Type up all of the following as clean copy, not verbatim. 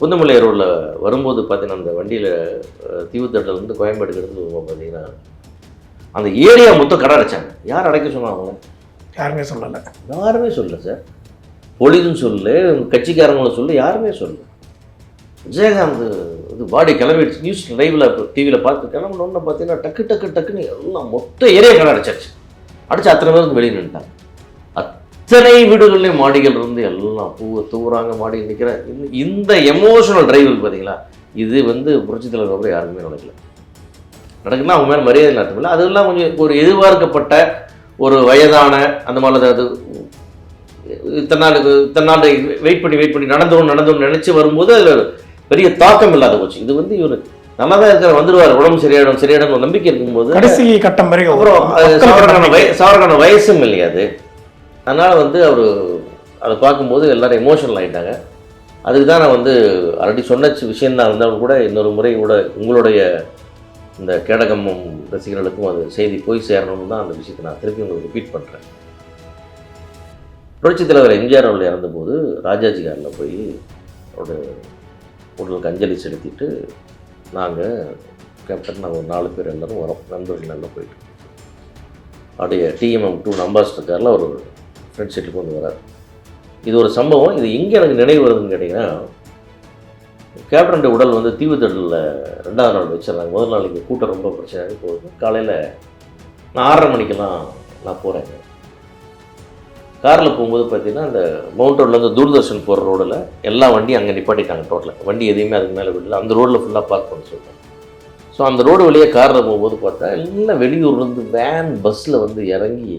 புந்தமல்லி ரோடில் வரும்போது பார்த்தீங்கன்னா அந்த வண்டியில் தீவுத்தட்டிலேருந்து கோயம்பேடுக்கு எடுத்துகிட்டு வரும்போது பார்த்தீங்கன்னா அந்த ஏரியா மொத்தம் கடை அடைச்சாங்க. யார் அடைக்க சொன்னாங்க? யாருமே சொல்லலை. யாருமே சொல்லலை சார். போலீஸும் சொல்லு, கட்சிக்காரங்களும் சொல்லு, யாருமே சொல்லு. விஜயகாந்த் இது பாடி கிளம்பிடுச்சு. நியூஸ் லைவில் டிவியில் பார்த்து கிளம்புனோன்னு பார்த்தீங்கன்னா டக்குன்னு எல்லாம் மொத்த ஏரியா கடை அடைச்சாச்சு. அடிச்சு அத்தனை பேருக்கு வெளியே நின்ட்டாங்க. அத்தனை வீடுகள்லேயும் மாடிகள் இருந்து எல்லாம் பூவை தூவுறாங்க, மாடிகள் நிற்கிற இந்த எமோஷனல் டிரைவ் பார்த்தீங்களா, இது புரட்சித் தலைவர் அப்புறம் யாருக்குமே நடக்குன்னா அவங்க மேலே மரியாதை நடத்தவில்லை. அதெல்லாம் கொஞ்சம் ஒரு எதிர்பார்க்கப்பட்ட ஒரு வயதான அந்த மாதிரி அது இத்தனை நாள் வெயிட் பண்ணி நடந்தோன்னு நினச்சி வரும்போது அதில் பெரிய தாக்கம் இல்லாத போச்சு. இது இவர் நல்லா தான் இருக்கிற வந்துடுவார், உடம்பு சரியாயிடும் ஒரு நம்பிக்கை இருக்கும்போது கடைசி கட்டம் வரைக்கும் அப்புறம் சாவரக்கான வயசும் இல்லையாது. அதனால் அவர் அதை பார்க்கும்போது எல்லோரும் எமோஷனல் ஆகிட்டாங்க. அதுக்கு தான் நான் ஆல்ரெடி சொன்ன விஷயந்தான் இருந்தாலும் கூட இன்னொரு முறை கூட உங்களுடைய இந்த கேடகம்மம் ரசிகர்களுக்கும் அது செய்தி போய் சேரணும்னு தான் அந்த விஷயத்தை நான் திருப்பி உங்களுக்கு ரிப்பீட் பண்ணுறேன். புரட்சித் தலைவர் எம்ஜிஆர் அவர்கள் இறந்தபோது ராஜாஜி காரில் போய் அவரோட உடலுக்கு அஞ்சலி செலுத்திட்டு நாங்கள் ஒரு 4 பேர் எல்லோரும் வரோம், நண்பர்கள் எல்லாம் போயிட்டு அப்படியே டிஎம்எம் 2 அம்பாசிடர் காரில் ஒரு ஃப்ரெண்ட் சீட்டுக்கு வரார். இது ஒரு சம்பவம். இது எங்கே எனக்கு நினைவு வருதுன்னு கேட்டிங்கன்னா, கேப்டனுடைய உடல் தீவுத்தடலில் 2வது நாள் வச்சிடறாங்க. முதல் நாள் இங்கே கூட்டம் ரொம்ப பிரச்சனையாக போகுது. காலையில் நான் 6:30 மணிக்கெல்லாம் நான் போகிறேங்க. காரில் போகும்போது பார்த்தீங்கன்னா அந்த மவுண்ட் ரோட்லேருந்து தூர்தர்ஷன் போகிற ரோடில் எல்லா வண்டியும் அங்கே நிப்பாட்டிட்டாங்க. டோட்டலாக வண்டி எதையுமே அதுக்கு மேலே விடல. அந்த ரோடில் ஃபுல்லாக பார்க் பண்ண சொல்லிட்டாங்க. ஸோ அந்த ரோடு வழியாக காரில் போகும்போது பார்த்தா எல்லாம் வெளியூர்லேருந்து வேன் பஸ்ஸில் இறங்கி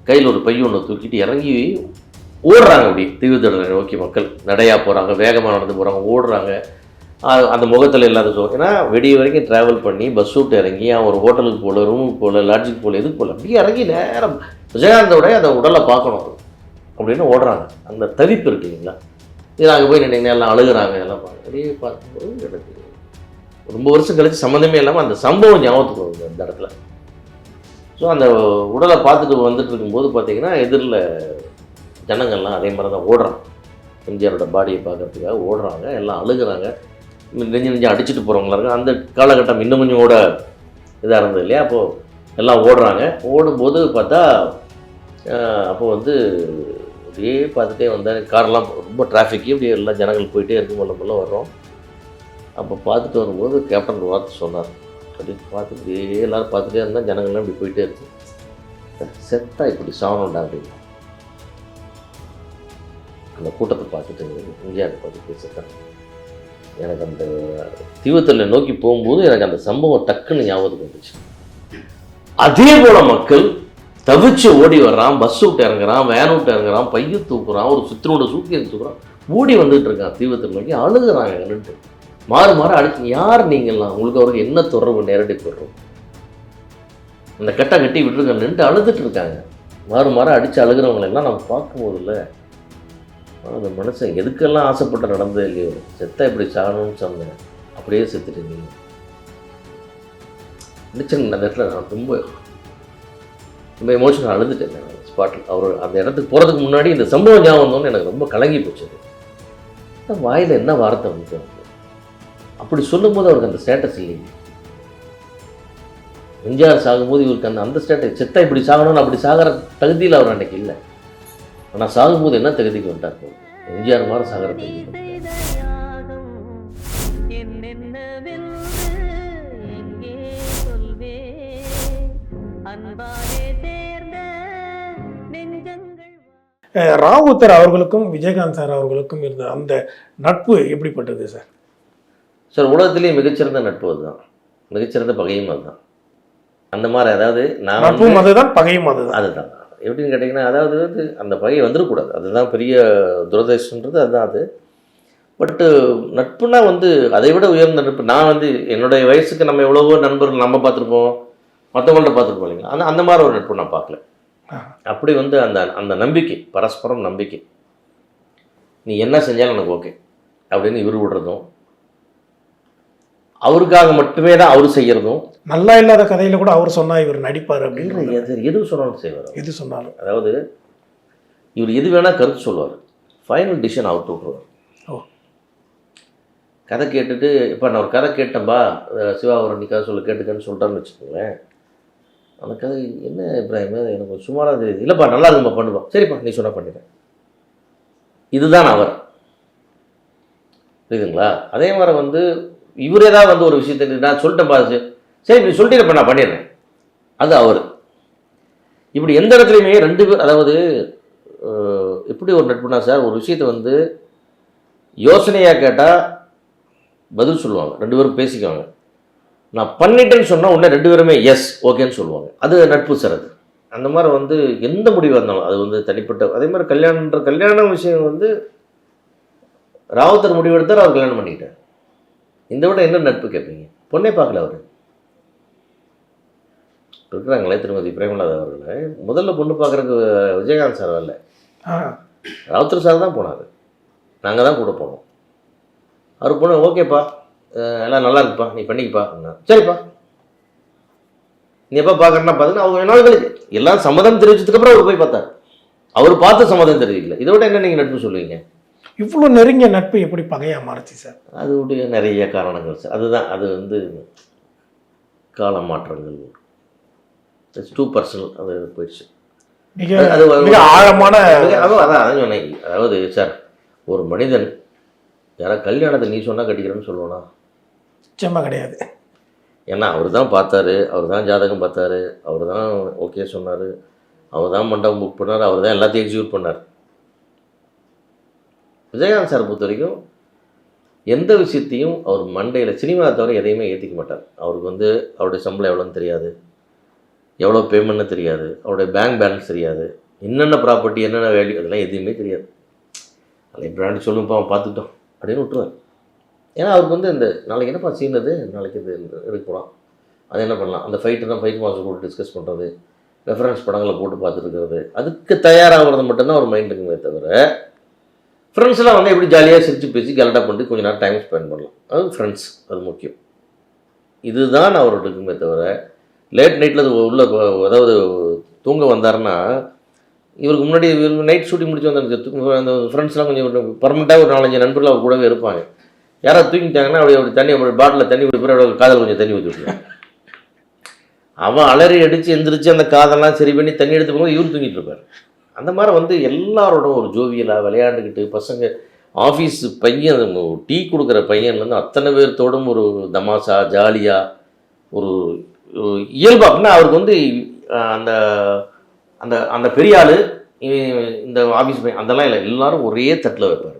கையில் ஒரு பைய ஒன்று தூக்கிட்டு இறங்கி ஓடுறாங்க. அப்படி தீவுத்தடலை நோக்கி மக்கள் நடையாக போகிறாங்க, வேகமாக நடந்து போகிறாங்க, ஓடுறாங்க. அந்த முகத்தில் இல்லாத ஏன்னா வெடிய வரைக்கும் ட்ராவல் பண்ணி பஸ் விட்டு இறங்கி அவன் ஒரு ஹோட்டலுக்கு போகல, ரூமுக்கு போகல, லாட்ஜுக்கு போகல, எதுக்கு போகல, அப்படியே இறங்கி நேரம் விஜயகாந்தோட அந்த உடலை பார்க்கணும் அப்படின்னு ஓடுறாங்க. அந்த தவிப்பு இருக்கு இல்லைங்களா, இது அங்கே போய் நினைங்க எல்லாம் அழுகுறாங்க. எல்லாம் அப்படியே பார்க்கும்போது எனக்கு ரொம்ப வருஷம் கழிச்சு சம்மந்தமே இல்லாமல் அந்த சம்பவம் ஞாபகத்துக்கு வருது அந்த இடத்துல. ஸோ அந்த உடலை பார்த்துட்டு வந்துட்டு இருக்கும்போது பார்த்தீங்கன்னா எதிரில் ஜனங்கள்லாம் அதே மாதிரி தான் ஓடுறாங்க. எம்ஜிஆரோட பாடியை பார்க்கறதுக்காக ஓடுறாங்க, எல்லாம் அழுகுறாங்க, நெஞ்சு அடிச்சுட்டு போகிறவங்களா இருக்காங்க. அந்த காலகட்டம் இன்னும் கொஞ்சம் கூட இதாக இருந்தது இல்லையா. அப்போது எல்லாம் ஓடுறாங்க. ஓடும்போது பார்த்தா அப்போது அப்படியே பார்த்துட்டே வந்தால் காரெல்லாம் ரொம்ப டிராஃபிக்கு, இப்படியே எல்லாம் ஜனங்கள் போயிட்டே இருக்கும், போல வர்றோம். அப்போ பார்த்துட்டு வரும்போது கேப்டன் ஒரு வார்த்தை சொன்னார். அப்படி பார்த்துட்டு எல்லோரும் பார்த்துட்டே இருந்தால் ஜனங்கள்லாம் இப்படி போயிட்டே இருக்கு. செத்தா இப்படி சாவணும்டா அப்படின்னு அந்த கூட்டத்தை பார்த்துட்டு எம்ஜிஆர் பார்த்து பேசிட்டாங்க. எனக்கு அந்த தீவுத்தடலை நோக்கி போகும்போது எனக்கு அந்த சம்பவம் டக்குன்னு ஞாபகத்துக்கு வந்துச்சு. அதே போல் மக்கள் தவிச்சு ஓடி வர்றான், பஸ் விட்டு இறங்குறான், வேன் விட்டு இறங்குறான், பைய தூக்குறான், ஒரு சுத்தினோட சூக்கியை தூக்குறான், ஓடி வந்துட்டு இருக்கான் தீவுத்தடலை நோக்கி. அழுகுறாங்க நின்று மாறு அடிச்சு. யார் நீங்கள்லாம், உங்களுக்கு அவருக்கு என்ன தொடர்பு, நேரடி தொடர்பு? அந்த கட்டை கட்டி விட்டுருங்க நின்று அழுதுட்டு இருக்காங்க. மாறு அடித்து அழுகிறவங்களெல்லாம் நம்ம பார்க்கும்போது இல்லை, அந்த மனுஷன் எதுக்கெல்லாம் ஆசைப்பட்டு நடந்தது இல்லையோ, செத்தா இப்படி சாகணும்னு சொன்னேன், அப்படியே செத்துட்டீங்க நினச்சேன். அந்த இடத்துல நான் ரொம்ப எமோஷனல் அழுதுட்டேன் ஸ்பாட்டில். அவர் அந்த இடத்துக்கு போகிறதுக்கு முன்னாடி இந்த சம்பவம் ஞாபகம் வந்தோன்னு எனக்கு ரொம்ப கலங்கி போச்சு. வாயில் என்ன வார்த்தை வந்து அப்படி சொல்லும்போது அவருக்கு அந்த ஸ்டேட்டஸ் இல்லைங்க. எம்ஜிஆர் சாகும்போது இவருக்கு அந்த ஸ்டேட்டஸ், செத்தா இப்படி சாகணும்னு அப்படி சாகிற தகுதியில் அவர் அன்றைக்கி இல்லை. ஆனால் சாகும்போது என்ன தகுதிக்கு வந்துட்டார்? எம்ஜிஆர் மாதிரி சாகிற தகுதி. ராவுத்தர் அவர்களுக்கும் விஜயகாந்த் சார் அவர்களுக்கும் இருந்த அந்த நட்பு எப்படிப்பட்டது சார்? சார், உலகத்திலேயே மிகச்சிறந்த நட்பு அதுதான், மிகச்சிறந்த பகையும் அதுதான். அந்த மாதிரி அதாவது நான் அதுதான் பகையும் அதுதான் எப்படின்னு கேட்டிங்கன்னா, அதாவது அந்த பகை வந்துடக்கூடாது, அதுதான் பெரிய துரதிர்ஷ்டன்றது, அதுதான் அது. பட்டு நட்புனா அதை விட உயர்ந்த நட்பு. நான் என்னுடைய வயசுக்கு நம்ம எவ்வளவோ நண்பர்கள் நம்ம பார்த்துருப்போம், மற்றவங்கள்ட்ட பார்த்துருப்போம் இல்லைங்களா. அந்த மாதிரி ஒரு நட்பு நான் பார்க்கல. அப்படி அந்த நம்பிக்கை, பரஸ்பரம் நம்பிக்கை, நீ என்ன செஞ்சாலும் எனக்கு ஓகே அப்படின்னு இவர் விடுறதும், அவருக்காக மட்டுமே தான் அவர் செய்கிறதும். நல்லா இல்லாத கதையில் கூட அவர் சொன்னால் இவர் நடிப்பார் அப்படின்னு எது சொன்னாலும் செய்வார். எது சொன்னாலும், அதாவது இவர் எது வேணால் கருத்து சொல்லுவார், ஃபைனல் டிசிஷன் அவுட் விட்டுருவார். கதை கேட்டுட்டு இப்போ நான் ஒரு கதை கேட்டேன்பா, சிவா ஒரு நீ கதை சொல்ல கேட்டுக்கன்னு சொல்லிட்டான்னு வச்சுக்கோங்களேன். அந்த கதை என்ன இப்ராஹிம் எனக்கு சுமாராக தெரியுது, இல்லைப்பா நல்லா இருக்குப்பா பண்ணுப்பா, சரிப்பா நீ சொன்னால் பண்ணிடுறேன். இதுதான் அவர், புரியுதுங்களா? அதே மாதிரி வந்து இவரே தான் வந்து ஒரு விஷயத்தை நான் சொல்லிட்டேன்ப்பா, சரி நீ சொல்லிட்டேன்ப்பா நான் பண்ணிடுறேன், அது அவர். இப்படி எந்த இடத்துலையுமே ரெண்டு பேர், அதாவது எப்படி ஒரு நட்புனா சார், ஒரு விஷயத்தை வந்து யோசனையாக கேட்டால் பதில் சொல்லுவாங்க, ரெண்டு பேரும் பேசிக்குவாங்க. நான் பண்ணிட்டேன்னு சொன்னால் உடனே ரெண்டு பேருமே எஸ் ஓகேன்னு சொல்லுவாங்க. அது நட்பு சார். அது அந்த மாதிரி வந்து எந்த முடிவாக இருந்தாலும் அது வந்து தனிப்பட்ட, அதே மாதிரி கல்யாண விஷயம் வந்து ராவுத்தர் முடிவெடுத்தார், அவர் கல்யாணம் பண்ணிக்கிட்டார். இந்த விட என்ன நட்பு கேட்பீங்க? பொண்ணே பார்க்கல அவர் இருக்கிறாங்களே திருமதி பிரேமலதா அவர்களை முதல்ல பொண்ணு பார்க்குறதுக்கு விஜயகாந்த் சார் வரல, ராவுத்தர் சார் தான் போனார். நாங்கள் தான் கூட போனோம். அவர் பொண்ணு ஓகேப்பா எல்லாம் நல்லா இருக்குப்பா நீ பண்ணிக்கப்பா, சரிப்பா நீ எப்போ பார்க்குறேன்னா பார்த்துன்னு அவங்க நாள் கழிச்சு எல்லாம் சம்மதம் தெரிவிச்சதுக்கப்புறம் அவர் போய் பார்த்தார். அவர் பார்த்து சம்மதம் தெரிவிக்கல. இதை விட என்ன நீங்கள் நட்பு சொல்லுவீங்க? இவ்வளோ நெருங்கிய நட்பு எப்படி பகையாக மாறுச்சு சார்? அதுடைய நிறைய காரணங்கள் சார். அதுதான் அது வந்து கால மாற்றங்கள், டூ பர்சனல் அது போயிடுச்சு. அது ஆழமான அதான் சொன்னேன். அதாவது சார் ஒரு மனிதன் யாராவது கல்யாணத்தை நீ சொன்னால் கட்டிக்கிறேன்னு சொல்லுவானா? நிச்சயமாக கிடையாது. ஏன்னா அவர் தான் பார்த்தாரு, அவர் தான் ஜாதகம் பார்த்தாரு, அவர் தான் ஓகே சொன்னார், அவர் தான் மண்டபம் புக் பண்ணார், அவர் தான் எல்லாத்தையும் எக்ஸிக்யூட் பண்ணார். விஜயகாந்த் சார் பொறுத்த வரைக்கும் எந்த விஷயத்தையும் அவர் மண்டையில் சினிமா தவிர எதையுமே ஏற்றிக்க மாட்டார். அவருக்கு வந்து அவருடைய சம்பளம் எவ்வளோன்னு தெரியாது, எவ்வளோ பேமெண்ட்னு தெரியாது, அவருடைய பேங்க் பேலன்ஸ் தெரியாது, என்னென்ன ப்ராப்பர்ட்டி என்னென்ன வேல்யூ அதெல்லாம் எதுவுமே தெரியாது. அதை பிராண்டி சொல்லுங்கப்பா அவன் பார்த்துக்கிட்டோம் அப்படின்னு விட்டுருவார். ஏன்னா அவருக்கு வந்து இந்த நாளைக்கு என்னப்பா சீனது, நாளைக்கு இது எடுக்க போகலாம், அது என்ன பண்ணலாம், அந்த ஃபைட்டு தான் ஃபைட் மாஸ்டர் கூட டிஸ்கஸ் பண்ணுறது, ரெஃபரன்ஸ் படங்களை போட்டு பார்த்துருக்கிறது, அதுக்கு தயாராகிறது மட்டும்தான் ஒரு மைண்ட் இருக்குமே தவிர ஃப்ரெண்ட்ஸ்லாம் வந்து எப்படி ஜாலியாக சிரித்து பேசி கலட்டாக பண்ணிட்டு கொஞ்சம் நேரம் டைம் ஸ்பெண்ட் பண்ணலாம். அது ஃப்ரெண்ட்ஸ், அது முக்கியம். இதுதான் அவரோட இருக்குமே தவிர லேட் நைட்டில் அது உள்ள அதாவது தூங்க வந்தாருன்னா இவருக்கு முன்னாடி நைட் ஷூட்டிங் முடிச்சு வந்தாங்க அந்த ஃப்ரெண்ட்ஸ்லாம் கொஞ்சம் பர்மனெண்ட்டாக ஒரு 4-5 நண்பர்கள் அவர் கூடவே இருப்பாங்க. யாராவது தூங்கிட்டாங்கன்னா அப்படி தண்ணி பாட்டில் தண்ணி குடிப்பிற காதல் கொஞ்சம் தண்ணி ஊற்றி விட்டுருவாங்க. அவன் அலறி அடித்து எந்திரிச்சு அந்த காதெல்லாம் சரி பண்ணி தண்ணி எடுத்து போகும்போது இவர் தூங்கிட்டு இருப்பார். அந்த மாதிரி வந்து எல்லாரோடும் ஒரு ஜோவியலாக விளையாண்டுக்கிட்டு பசங்க ஆஃபீஸ் பையன் டீ கொடுக்குற பையன்லேருந்து அத்தனை பேர்த்தோடும் ஒரு தமாஷா ஜாலியாக ஒரு இயல்பு. அப்படின்னா அவருக்கு வந்து அந்த அந்த அந்த பெரிய ஆள் இந்த ஆஃபீஸ் பையன் அதெல்லாம் இல்லை, எல்லாரும் ஒரே தட்டில் வைப்பார்.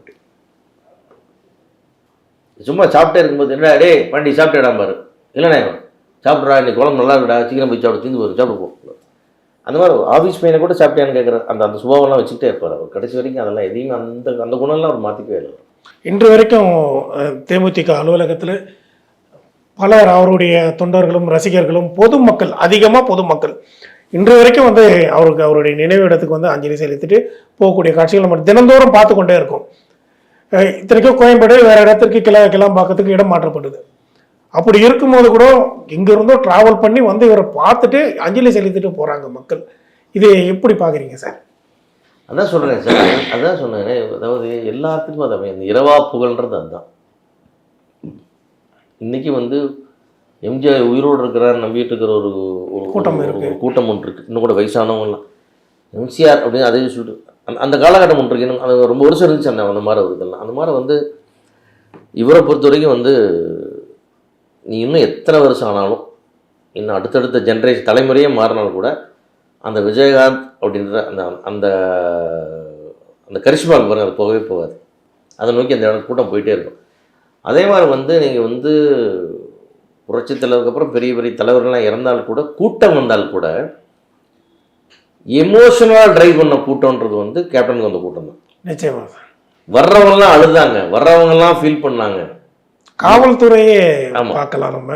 சும்மா சாப்பிட்டே இருக்கும்போது என்ன டே வண்டி சாப்பிட்டேடாம்பாரு, இல்லைண்ணே சாப்பிட்றா இன்னைக்கு குழம்பு நல்லா இருக்குடா சீக்கிரம் போய் சாப்பிட்டு தீர்ந்து போயிடும் சாப்பிட்டு போ. அந்த மாதிரி ஆஃபீஸ் பையனை கூட சாப்பிட்டேன்னு கேட்குற அந்த சுபாவெல்லாம் வச்சுக்கிட்டே இருப்பார் அவர் கடைசி வரைக்கும். அதெல்லாம் எதையும் அந்த குணம்லாம் அவர் மாற்றிக்கவே இல்லை. இன்று வரைக்கும் தேமுதிக அலுவலகத்தில் பலர் அவருடைய தொண்டர்களும் ரசிகர்களும் பொதுமக்கள், அதிகமாக பொதுமக்கள் இன்று வரைக்கும் வந்து அவருடைய நினைவிடத்துக்கு வந்து அஞ்சலி செலுத்திட்டு போகக்கூடிய காட்சிகள் நம்ம தினந்தோறும் பார்த்து கொண்டே இருக்கோம். இத்தனைக்கும் கோயம்பேடு வேறு இடத்திற்கு கிளம்பாக்கத்துக்கு இடம் மாற்றப்படுது. அப்படி இருக்கும்போது கூட இங்கிருந்தோ ட்ராவல் பண்ணி வந்து இவரை பார்த்துட்டு அஞ்சலி செலுத்திட்டு போகிறாங்க மக்கள். இது எப்படி பார்க்குறீங்க சார்? அதான் சொல்கிறேன் சார், அதான் சொன்னேன். அதாவது எல்லாத்துக்கும் அதை இந்த இரவா புகழ்ன்றது அதுதான். இன்றைக்கி வந்து எம்ஜிஆர் உயிரோடு இருக்கிறார் நம்பிட்டு இருக்கிற ஒரு கூட்டம் ஒன்று இருக்குது. இன்னும் கூட வயசானவங்கலாம் எம்சிஆர் அப்படின்னு அதே சொல்லிட்டு அந்த காலகட்டம் ஒன்று இருக்கு. அது ரொம்ப வருஷம் இருந்துச்சு அந்த மாதிரி ஒரு இதெல்லாம். அந்த மாதிரி வந்து இவரை பொறுத்த வரைக்கும் வந்து நீ இன்னும் எத்தனை வருஷம் ஆனாலும் இன்னும் அடுத்தடுத்த ஜென்ரேஷன் தலைமுறையே மாறினாலும் கூட அந்த விஜயகாந்த் அப்படின்ற அந்த அந்த அந்த கரிஷ்மாவுக்கு பாருங்க, அது போகவே போகாது. அதை நோக்கி அந்த கூட்டம் போயிட்டே இருக்கும். அதே மாதிரி வந்து நீங்கள் வந்து புரட்சி தலைவருக்கு அப்புறம் பெரிய பெரிய தலைவர்கள்லாம் இறந்தால் கூட கூட்டம் வந்தால் கூட எமோஷனலாக ட்ரைவ் பண்ண கூட்டம்ன்றது வந்து கேப்டனுக்கு வந்த கூட்டம் தான். நிச்சயமாக வர்றவங்கலாம் அழுதாங்க, வர்றவங்கலாம் ஃபீல் பண்ணாங்க. காவல்துறையே பார்க்கலாம் நம்ம,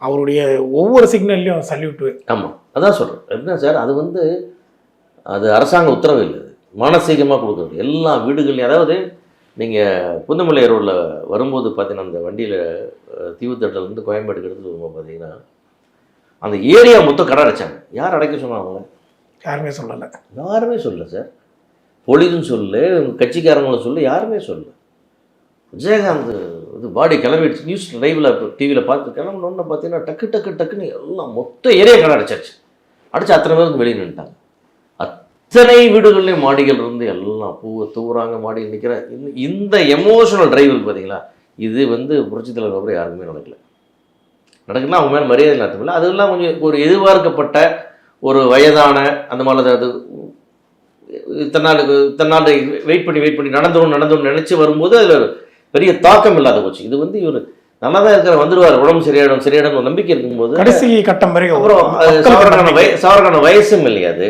அவருடைய ஒவ்வொரு சிக்னல்லையும் சல்யூட்டு. ஆமாம், அதான் சொல்கிறேன். எப்படின்னா சார் அது வந்து அது அரசாங்க உத்தரவு இல்லை, மானசீகமாக கொடுக்குறது எல்லா வீடுகள்லையும். அதாவது நீங்கள் புந்தமல்லி ரோடில் வரும்போது பார்த்தீங்கன்னா அந்த வண்டியில் தீவுத்தட்டிலேருந்து கோயம்பேடுக்கு எடுத்துகிட்டு வரும்போது பார்த்தீங்கன்னா அந்த ஏரியா மொத்தம் கடை அடைச்சாங்க. யார் அடைக்க சொன்னாங்க? யாருமே சொல்லலை. யாருமே சொல்லலை சார். போலீஸும் சொல்லு, கட்சிக்காரங்களும் சொல்லு, யாருமே சொல்லலை. விஜயகாந்த் இது பாடி கிளம்பிடுச்சு. நியூஸ் லைவில் டிவியில் பார்த்து கிளம்பணுன்னு பார்த்தீங்கன்னா டக்கு டக்கு டக்குன்னு எல்லாம் மொத்த ஏரியா கடை அடிச்சாச்சு. அடிச்சு அத்தனை பேருக்கு வெளியே நின்றுட்டாங்க. அத்தனை வீடுகள்லேயும் மாடிகள் இருந்து எல்லாம் பூவை தூவுறாங்க, மாடியில் நிற்கிற இந்த எமோஷனல் டிரைவ் இருக்குது பார்த்தீங்களா, இது வந்து புரட்சித் தலைவர் அப்புறம் யாருக்குமே நடக்கலாம். அவங்க மேலே மரியாதை நடத்தவில்லை. அதெல்லாம் கொஞ்சம் ஒரு எதிர்பார்க்கப்பட்ட ஒரு வயதான அந்த மாதிரி அது இத்தனை நாள் வெயிட் பண்ணி நடந்தோன்னு நினச்சி வரும்போது அதில் பெரிய தாக்கம் இல்லாத போச்சு. இது வந்து இவர் நல்லா தான் இருக்கிற வந்துடுவார், உடம்பு சரியாயிடும் ஒரு நம்பிக்கை இருக்கும்போது கடைசி கட்டம் வரைக்கும் அப்புறம் சாவரக்கான வயசும் இல்லையா அது.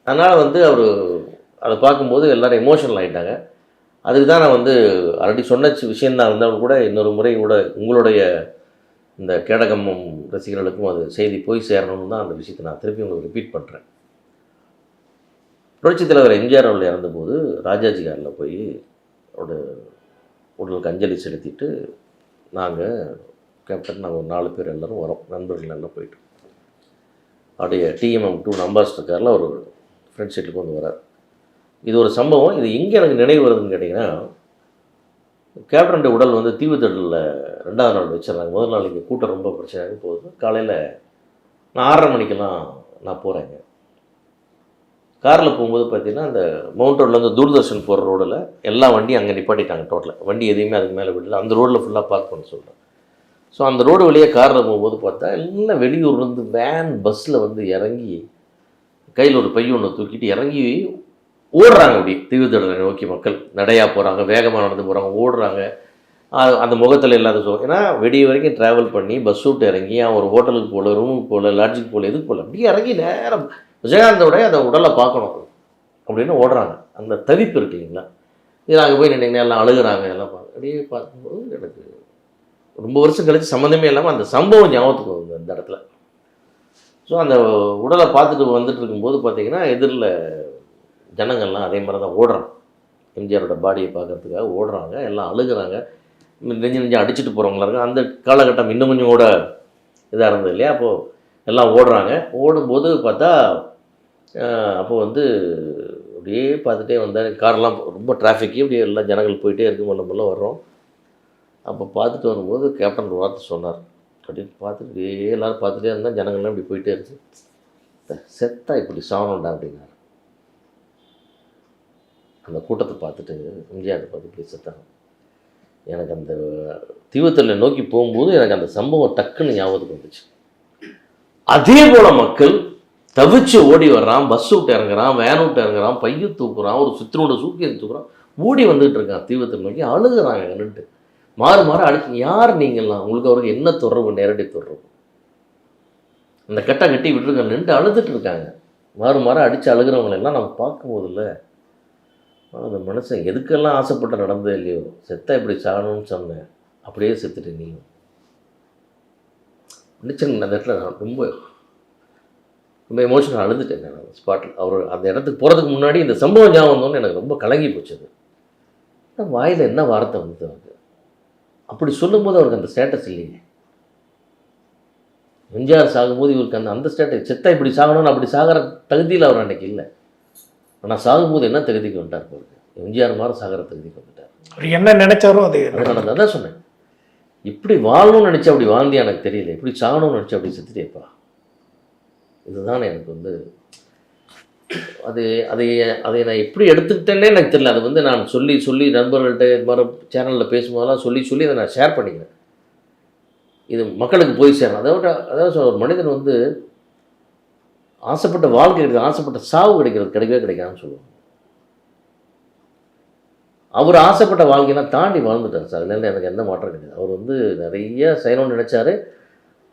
அதனால் வந்து அவர் அதை பார்க்கும்போது எல்லாரும் எமோஷனல் ஆகிட்டாங்க. அதுக்கு தான் நான் வந்து ஆல்ரெடி சொன்ன விஷயந்தான் இருந்தாலும் கூட இன்னொரு முறை கூட உங்களுடைய இந்த கேடகம்மம் ரசிகர்களுக்கும் அது செய்தி போய் சேரணும்னு தான் அந்த விஷயத்தை நான் திருப்பி உங்களுக்கு ரிப்பீட் பண்ணுறேன். புரட்சித் தலைவர் எம்ஜிஆர் அவர்கள் இறந்தபோது ராஜாஜி காரில் போய் அவரோட உடலுக்கு அஞ்சலி செலுத்திட்டு நாங்கள் கேப்டன் நாங்கள் ஒரு 4 பேர் எல்லோரும் வரோம், நண்பர்கள் எல்லாம் போயிட்டு அப்படியே TMM2 அம்பாஸ்டர் காரில் ஒரு ஃப்ரெண்ட் சீட்டுக்கு வந்து வரார். இது ஒரு சம்பவம். இது எங்கே எனக்கு நினைவு வருதுன்னு கேட்டிங்கன்னா, கேப்டனுடைய உடல் வந்து தீவுத்தடலில் 2வது நாள் வச்சிடறாங்க. முதல் நாள் இங்கே கூட்டம் ரொம்ப பிரச்சனையாக போகுது. காலையில் நான் 6:30 மணிக்கெல்லாம் நான் போகிறேங்க. காரில் போகும்போது பார்த்தீங்கன்னா அந்த மவுண்ட் ரோட்லேருந்து தூர்தர்ஷன் போகிற ரோடில் எல்லா வண்டியும் அங்கே நிப்பாட்டிட்டாங்க. டோட்டலாக வண்டி எதையுமே அதுக்கு மேலே விடல. அந்த ரோடில் ஃபுல்லாக பார்க் பண்ண சொல்கிறேன். ஸோ அந்த ரோடு வழியே காரில் போகும்போது பார்த்தா எல்லாம் வெளியூர்லேருந்து வேன் பஸ்ஸில் வந்து இறங்கி கையில் ஒரு பை ஒன்று தூக்கிட்டு இறங்கி ஓடுறாங்க. அப்படி தீவுத்தடலை நோக்கி மக்கள் நடையாக போகிறாங்க, வேகமாக நடந்து போகிறாங்க, ஓடுறாங்க. அந்த முகத்தில் இல்லாத ஏன்னா வெடிய வரைக்கும் ட்ராவல் பண்ணி பஸ் விட்டு இறங்கி அவன் ஒரு ஹோட்டலுக்கு போகல, ரூமுக்கு போகல, லாட்ஜுக்கு போகல, எதுக்கு போகல, அப்படியே இறங்கி நேரம் விஜயகாந்தோட அந்த உடலை பார்க்கணும் அப்படின்னு ஓடுறாங்க. அந்த தவிப்பு இருக்கு இல்லைங்களா, இது அங்கே போய் நினைங்கன்னா எல்லாம் அழுகுறாங்க. எல்லாம் அப்படியே பார்க்கும்போது எனக்கு ரொம்ப வருஷம் கழிச்சு சம்மந்தமே இல்லாமல் அந்த சம்பவம் ஞாபகத்துக்கு வருது அந்த இடத்துல. ஸோ அந்த உடலை பார்த்துட்டு வந்துட்டு இருக்கும்போது பார்த்தீங்கன்னா எதிரில் ஜனங்கள்லாம் அதே மாதிரி தான் ஓடுறாங்க. எம்ஜிஆரோட பாடியை பார்க்கறதுக்காக ஓடுறாங்க, எல்லாம் அழுகுறாங்க, நெஞ்சு அடிச்சுட்டு போகிறவங்களா இருக்காங்க. அந்த காலகட்டம் இன்னும் கொஞ்சம் கூட இதாக இருந்தது இல்லையா. அப்போது எல்லாம் ஓடுறாங்க. ஓடும்போது பார்த்தா அப்போ வந்து அப்படியே பார்த்துட்டே வந்தார். காரெல்லாம் ரொம்ப டிராஃபிக்கு, அப்படியே எல்லாம் ஜனங்கள் போயிட்டே இருக்கும், மெல்ல வர்றோம். அப்போ பார்த்துட்டு வரும்போது கேப்டன் ஒரு வார்த்தை சொன்னார். அப்படின்னு பார்த்துட்டு எல்லோரும் பார்த்துட்டே இருந்தால் ஜனங்கள்லாம் இப்படி போயிட்டே இருந்துச்சு. செத்தா இப்படி சாவணும்டா அப்படின்னாரு. அந்த கூட்டத்தை பார்த்துட்டு எம்ஜிஆரை பார்த்து இப்படி செத்தாங்க. எனக்கு அந்த தீவுத்தடலை நோக்கி போகும்போது எனக்கு அந்த சம்பவம் டக்குன்னு ஞாபகத்துக்கு வந்துச்சு. அதே போல் மக்கள் தவிச்சு ஓடி வர்றான், பஸ் விட்டு இறங்குறான், வேன் விட்டு இறங்குறான், பைய தூக்குறான், ஒரு சுத்தினோட சூக்கியை தூக்குறான், ஓடி வந்துகிட்டு இருக்கான் தீவுத்தடலை நோக்கி. அழுகுறாங்க நின்றுட்டு, மாறு அடிச்சு. யார் நீங்கள்லாம், உங்களுக்கு அவருக்கு என்ன தொடர்பு, நேரடி தொடர்பு? அந்த கட்டை கட்டி விட்டுருக்காங்க, நின்று அழுதுட்டு இருக்காங்க. மாறு அடித்து அழுகிறவங்களெல்லாம் நம்ம பார்க்கும்போதில்ல, அந்த மனுஷன் எதுக்கெல்லாம் ஆசைப்பட்டு நடந்தது இல்லையோ, செத்தா இப்படி சாகணும்னு சொன்னேன், அப்படியே செத்துட்டு நீ நினச்சேன். அந்த இடத்துல நான் ரொம்ப எமோஷனல் அழுதுட்டேன் நான் அந்த ஸ்பாட்டில். அவர் அந்த இடத்துக்கு போகிறதுக்கு முன்னாடி இந்த சம்பவம் ஞாபகம் வந்தோன்னு எனக்கு ரொம்ப கலங்கி போச்சது. வாயில் என்ன வார்த்தை வந்து அவருக்கு அப்படி சொல்லும்போது அவருக்கு அந்த ஸ்டேட்டஸ் இல்லையே. எம்ஜிஆர் சாகும்போது இவருக்கு அந்த ஸ்டேட்டஸ், செத்தா இப்படி சாகணும்னு அப்படி சாகிற தகுதியில் அவர் அன்றைக்கி இல்லை. ஆனால் சாகும்போது என்ன தகுதிக்கு வந்துட்டார் பாருங்க, எம்ஜிஆர் மாதிரி சாகிற தகுதிக்கு வந்துட்டார். அவர் என்ன நினைச்சாரோ அது நடந்தது. அதான் சொன்னேன், இப்படி வாழணும்னு நினச்சா அப்படி வாழ்ந்தியா எனக்கு தெரியல, இப்படி சாகணும்னு நினச்சா அப்படி செத்துட்டேப்பா. இதுதான் எனக்கு வந்து அதை நான் எப்படி எடுத்துக்கிட்டேன்னே எனக்கு தெரியல. அது வந்து நான் சொல்லி நண்பர்கள்ட்ட இது மாதிரி சேனலில் பேசும்போதெல்லாம் சொல்லி அதை நான் ஷேர் பண்ணிக்கிறேன். இது மக்களுக்கு போய் சேரணும். அதாவது ஒரு மனிதன் வந்து ஆசைப்பட்ட வாழ்க்கை கிடைக்கிறது, ஆசைப்பட்ட சாவு கிடைக்கவே கிடைக்காதுன்னு சொல்லுவாங்க. அவர் ஆசைப்பட்ட வாழ்க்கையெல்லாம் தாண்டி வாழ்ந்துட்டார் சார். அதுலேருந்து எனக்கு எந்த மாற்றம் கிடையாது. அவர் வந்து நிறைய செய்யணும்னு நினச்சாரு,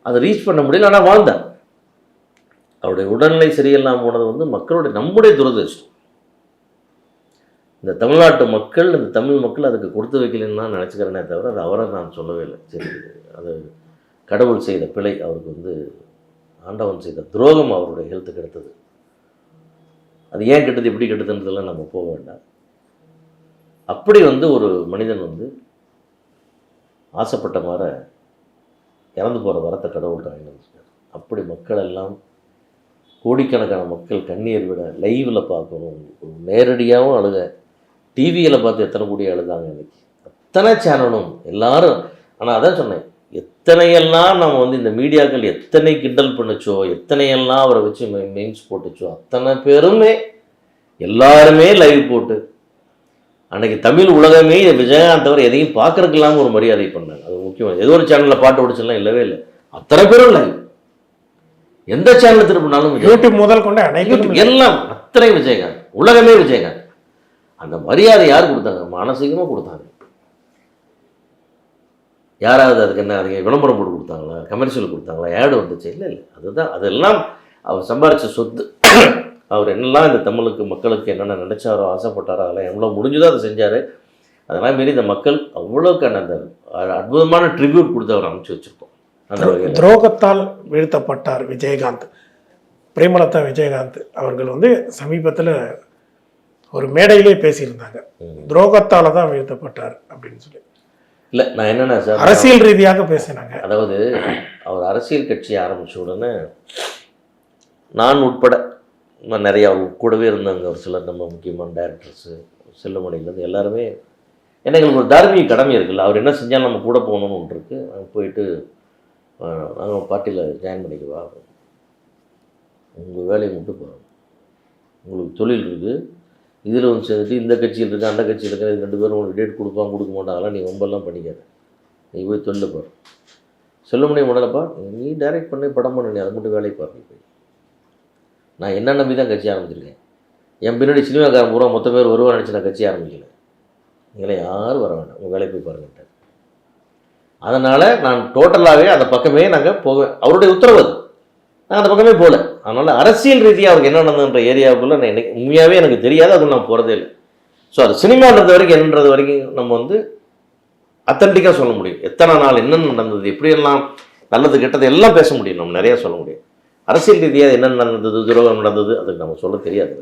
அதை ரீச் பண்ண முடியல, ஆனால் வாழ்ந்தார். அவருடைய உடல்நிலை சரியில்லாமல் போனது வந்து நம்முடைய துரதிருஷ்டம். இந்த தமிழ்நாட்டு மக்கள், இந்த தமிழ் மக்கள் அதுக்கு கொடுத்து வைக்கலன்னு தான் நினச்சிக்கிறேனே தவிர அது அவரை நான் சொல்லவே இல்லை. சரி, அது கடவுள் செய்த பிழை, அவருக்கு வந்து ஆண்டவன் செய்த துரோகம் அவருடைய ஹெல்த்துக்கு எடுத்தது. அது ஏன் கெட்டது, எப்படி கெட்டதுன்றதெல்லாம் நம்ம போக வேண்டாம். அப்படி வந்து ஒரு மனிதன் வந்து ஆசைப்பட்ட மாதிரி இறந்து போகிற வரத்தை கடவுள் வாங்கிட்டு. அப்படி மக்கள் எல்லாம் கோடிக்கணக்கான மக்கள் கண்ணீர் விட லைவில் பார்க்கணும், நேரடியாகவும் அழுக, டிவியில் பார்த்து எத்தனை கோடி அழுதாங்க. இன்னைக்கு அத்தனை சேனலும் எல்லாரும். ஆனால் அதான் சொன்னேன், எத்தனையெல்லாம் நம்ம வந்து இந்த மீடியாக்கள் எத்தனை கிண்டல் பண்ணுச்சோ, எத்தனையெல்லாம் அவரை வச்சு மெயின்ஸ் போட்டுச்சோ, அத்தனை பேருமே எல்லாருமே லைவ் போட்டு அன்னைக்கு தமிழ் உலகமே விஜயகாந்த் தவிர எதையும் பார்க்கறதுக்கு இல்லாமல் ஒரு மரியாதை பண்ணாங்க. அது முக்கியமாக. ஏதோ ஒரு சேனலில் பாட்டு ஓடிச்செல்லாம் இல்லவே இல்லை, அத்தனை பேரும் லைவ். எந்த சேனல் திரும்பினாலும் யூடியூப் முதல் கொண்டு அனைத்தும் எல்லாம் அத்தனை விஜயகாந்த், உலகமே விஜயகாந்த். அந்த மரியாதை யார் கொடுத்தாங்க? மானசீகமாக கொடுத்தாங்க. யாராவது அதுக்கு என்ன, அதுக்கு விளம்பரம் போட்டு கொடுத்தாங்களா, கமர்ஷியல் கொடுத்தாங்களா, ஆடு வந்துச்சு? இல்லை இல்லை. அதுதான், அதெல்லாம் அவர் சம்பாரித்த சொத்து. அவர் என்னெல்லாம் இந்த தமிழுக்கு மக்களுக்கு என்னென்ன நினைச்சாரோ, ஆசைப்பட்டாரோ, அதெல்லாம் எவ்வளோ முடிஞ்சதோ அதை செஞ்சார். அதெல்லாம் மாரி இந்த மக்கள் அவ்வளோக்கான அந்த அற்புதமான ட்ரிபியூட் கொடுத்து அவர் அமைச்சு வச்சுருக்கோம். அந்த துரோகத்தால் வீழ்த்தப்பட்டார் விஜயகாந்த். பிரேமலதா விஜயகாந்த் அவர்கள் வந்து சமீபத்தில் ஒரு மேடையிலே பேசியிருந்தாங்க, துரோகத்தால் தான் வீழ்த்தப்பட்டார் அப்படின்னு சொல்லி. இல்லை, நான் என்னென்ன சார் அரசியல் ரீதியாக பேசினாங்க. அதாவது அவர் அரசியல் கட்சியை ஆரம்பித்த உடனே நான் உட்பட நிறைய அவர் கூடவே இருந்தாங்க ஒரு சிலர், நம்ம முக்கியமான டைரக்டர்ஸு, செல்லுமணிலேருந்து எல்லாருமே. ஏன்னா எங்களுக்கு ஒரு தார்மீக கடமை இருக்குல்ல, அவர் என்ன செஞ்சாலும் நம்ம கூட போகணும்னு ஒன்று இருக்குது. நாங்கள் போயிட்டு நாங்கள் பார்ட்டியில் ஜாயின் பண்ணிக்குவா, உங்கள் வேலையை மட்டும் போகிறோம், உங்களுக்கு தொழில் இருக்குது, இதில் வந்து சேர்ந்துட்டு இந்த கட்சியில் இருக்குது அந்த கட்சியில் இருக்கிற 2 பேரும் உங்களுக்கு டேட் கொடுப்பாங்க கொடுக்க மாட்டாங்களா, நீ ரொம்பலாம் பண்ணிக்காத, நீ போய் தொழில் பாரு. செல்லுமணி முன்னலப்பா, நீ டைரக்ட் பண்ணி படம் பண்ண, நீ அதை மட்டும் வேலையை பாரு. போய் நான் என்ன நம்பி தான் கட்சி ஆரம்பிச்சிருக்கேன். என் பின்னாடி சினிமாக்காரன் பூரா மொத்த பேர் வருவான்னு நினச்சி நான் கட்சி ஆரம்பிக்கல. நீங்களே யாரும் வர வேண்டாம், உங்கள் வேலையை போய் பாருங்கன்ட்டு. அதனால் நான் டோட்டலாகவே அந்த பக்கமே நாங்கள் போவேன். அவருடைய உத்தரவு அது, நான் அந்த பக்கமே போகல. அதனால் அரசியல் ரீதியாக அவருக்கு என்ன நடந்ததுன்ற ஏரியாவுக்குள்ளே நான் எனக்கு உண்மையாகவே எனக்கு தெரியாது, அது நான் போகிறதே இல்லை. ஸோ அது சினிமான்றது வரைக்கும் என்னன்றது வரைக்கும் நம்ம வந்து அத்தன்டிக்காக சொல்ல முடியும். எத்தனை நாள் என்னென்ன நடந்தது, எப்படியெல்லாம் நல்லது கெட்டது எல்லாம் பேச முடியும், நம்ம நிறையா சொல்ல முடியும். அரசியல் ரீதியாக என்னென்ன நடந்தது, துரோகம் நடந்தது, அதுக்கு நம்ம சொல்ல தெரியாது.